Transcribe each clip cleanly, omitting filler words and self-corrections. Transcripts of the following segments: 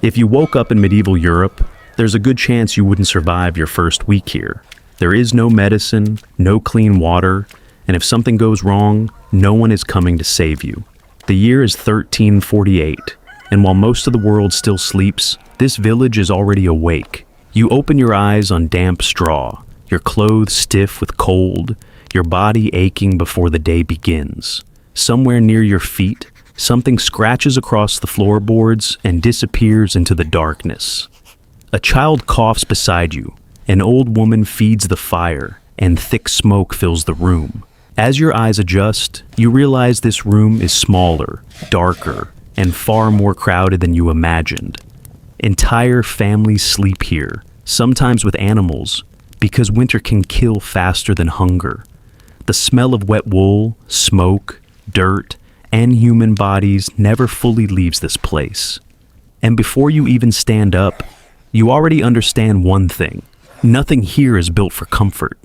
If you woke up in medieval Europe, there's a good chance you wouldn't survive your first week here. There is no medicine, no clean water, and if something goes wrong, no one is coming to save you. The year is 1348, and while most of the world still sleeps, this village is already awake. You open your eyes on damp straw, your clothes stiff with cold, your body aching before the day begins. Somewhere near your feet, something scratches across the floorboards and disappears into the darkness. A child coughs beside you, an old woman feeds the fire, and thick smoke fills the room. As your eyes adjust, you realize this room is smaller, darker, and far more crowded than you imagined. Entire families sleep here, sometimes with animals, because winter can kill faster than hunger. The smell of wet wool, smoke, dirt, and human bodies never fully leaves this place. And before you even stand up, you already understand one thing. Nothing here is built for comfort.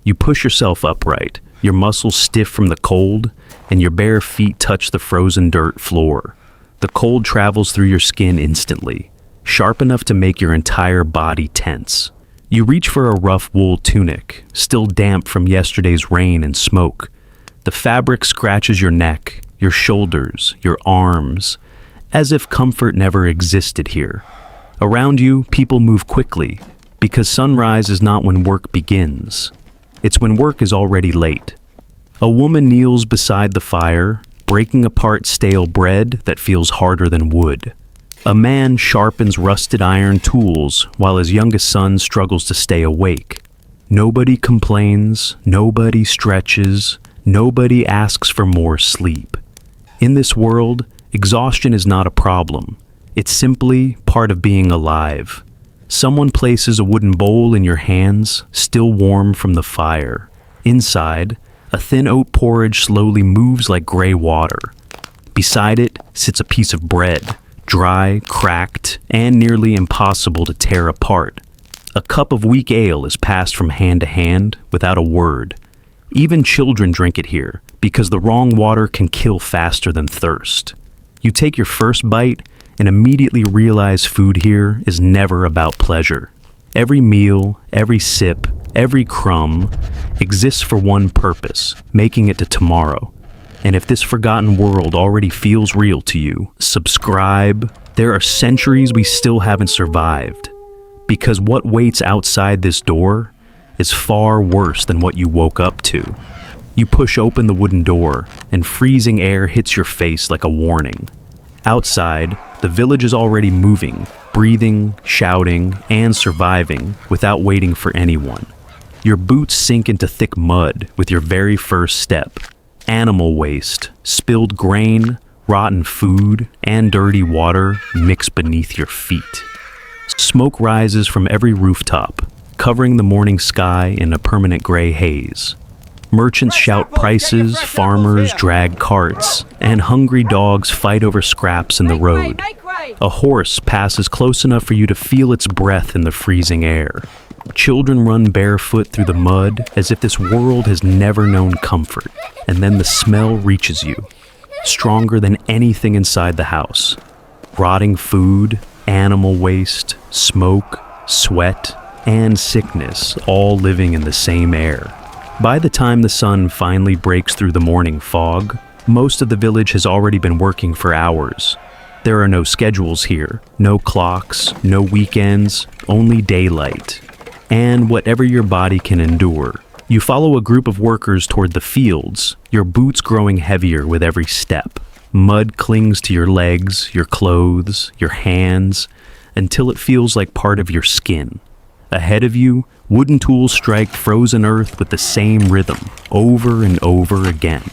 You push yourself upright, your muscles stiff from the cold, and your bare feet touch the frozen dirt floor. The cold travels through your skin instantly, sharp enough to make your entire body tense. You reach for a rough wool tunic, still damp from yesterday's rain and smoke. The fabric scratches your neck, your shoulders, your arms, as if comfort never existed here. Around you, people move quickly, because sunrise is not when work begins. It's when work is already late. A woman kneels beside the fire, breaking apart stale bread that feels harder than wood. A man sharpens rusted iron tools while his youngest son struggles to stay awake. Nobody complains, nobody stretches, nobody asks for more sleep. In this world, exhaustion is not a problem. It's simply part of being alive. Someone places a wooden bowl in your hands, still warm from the fire. Inside, a thin oat porridge slowly moves like gray water. Beside it sits a piece of bread, dry, cracked, and nearly impossible to tear apart. A cup of weak ale is passed from hand to hand without a word. Even children drink it here, because the wrong water can kill faster than thirst. You take your first bite and immediately realize food here is never about pleasure. Every meal, every sip, every crumb exists for one purpose, making it to tomorrow. And if this forgotten world already feels real to you, subscribe. There are centuries we still haven't survived. Because what waits outside this door is far worse than what you woke up to. You push open the wooden door, and freezing air hits your face like a warning. Outside, the village is already moving, breathing, shouting, and surviving without waiting for anyone. Your boots sink into thick mud with your very first step. Animal waste, spilled grain, rotten food, and dirty water mix beneath your feet. Smoke rises from every rooftop, covering the morning sky in a permanent gray haze. Merchants shout prices, farmers drag carts, and hungry dogs fight over scraps in the road. A horse passes close enough for you to feel its breath in the freezing air. Children run barefoot through the mud as if this world has never known comfort. And then the smell reaches you, stronger than anything inside the house. Rotting food, animal waste, smoke, sweat, and sickness all living in the same air. By the time the sun finally breaks through the morning fog, most of the village has already been working for hours. There are no schedules here, no clocks, no weekends, only daylight. And whatever your body can endure. You follow a group of workers toward the fields, your boots growing heavier with every step. Mud clings to your legs, your clothes, your hands, until it feels like part of your skin. Ahead of you, wooden tools strike frozen earth with the same rhythm, over and over again.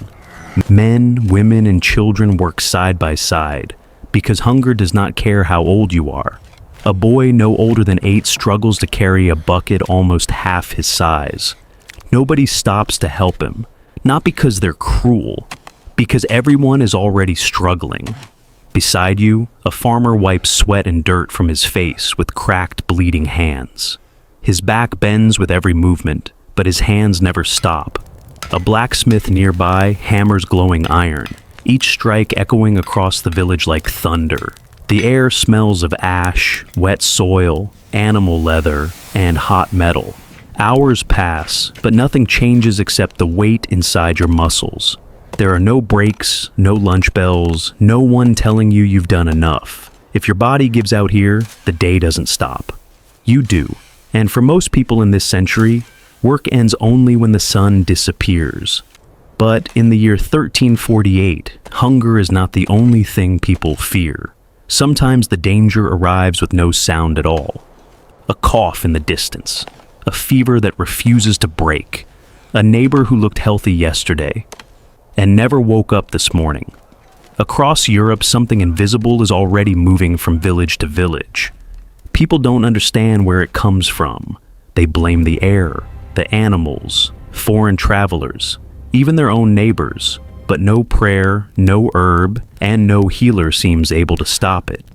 Men, women, and children work side by side, because hunger does not care how old you are. A boy no older than 8 struggles to carry a bucket almost half his size. Nobody stops to help him, not because they're cruel, because everyone is already struggling. Beside you, a farmer wipes sweat and dirt from his face with cracked, bleeding hands. His back bends with every movement, but his hands never stop. A blacksmith nearby hammers glowing iron, each strike echoing across the village like thunder. The air smells of ash, wet soil, animal leather, and hot metal. Hours pass, but nothing changes except the weight inside your muscles. There are no breaks, no lunch bells, no one telling you you've done enough. If your body gives out here, the day doesn't stop. You do. And for most people in this century, work ends only when the sun disappears. But in the year 1348, hunger is not the only thing people fear. Sometimes the danger arrives with no sound at all. A cough in the distance, a fever that refuses to break, a neighbor who looked healthy yesterday and never woke up this morning. Across Europe, something invisible is already moving from village to village. People don't understand where it comes from. They blame the air, the animals, foreign travelers, even their own neighbors, but no prayer, no herb, and no healer seems able to stop it.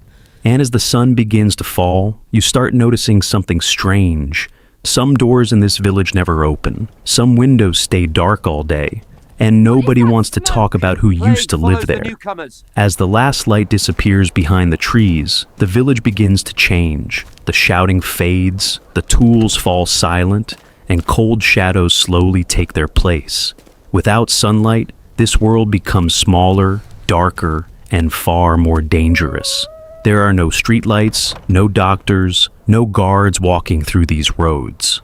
And as the sun begins to fall, you start noticing something strange. Some doors in this village never open, some windows stay dark all day, and nobody wants to talk about who used to live there. As the last light disappears behind the trees, the village begins to change. The shouting fades, the tools fall silent, and cold shadows slowly take their place. Without sunlight, this world becomes smaller, darker, and far more dangerous. There are no streetlights, no doctors, no guards walking through these roads.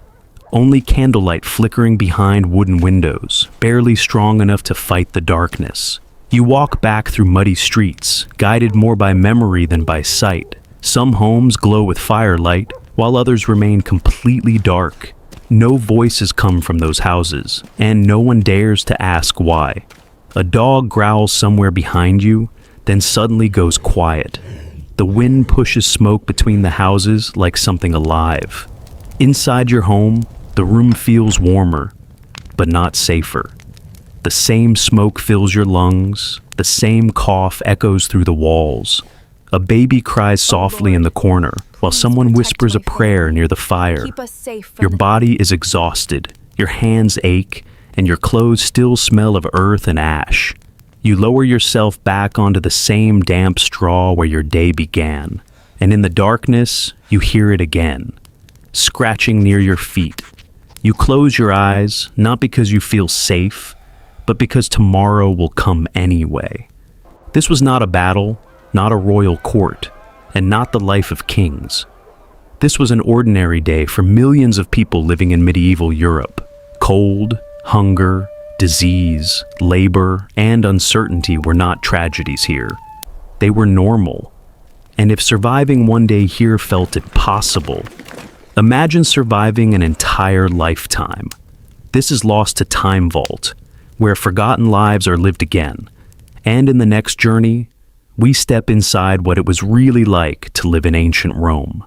Only candlelight flickering behind wooden windows, barely strong enough to fight the darkness. You walk back through muddy streets, guided more by memory than by sight. Some homes glow with firelight, while others remain completely dark. No voices come from those houses, and no one dares to ask why. A dog growls somewhere behind you, then suddenly goes quiet. The wind pushes smoke between the houses like something alive. Inside your home, the room feels warmer, but not safer. The same smoke fills your lungs, the same cough echoes through the walls. A baby cries softly in the corner, while someone whispers a prayer near the fire. Your body is exhausted, your hands ache, and your clothes still smell of earth and ash. You lower yourself back onto the same damp straw where your day began, and in the darkness, you hear it again, scratching near your feet. You close your eyes, not because you feel safe, but because tomorrow will come anyway. This was not a battle, not a royal court, and not the life of kings. This was an ordinary day for millions of people living in medieval Europe. Cold, hunger, disease, labor, and uncertainty were not tragedies here. They were normal. And if surviving one day here felt impossible, imagine surviving an entire lifetime. This is Lost to Time Vault, where forgotten lives are lived again. And in the next journey, we step inside what it was really like to live in ancient Rome.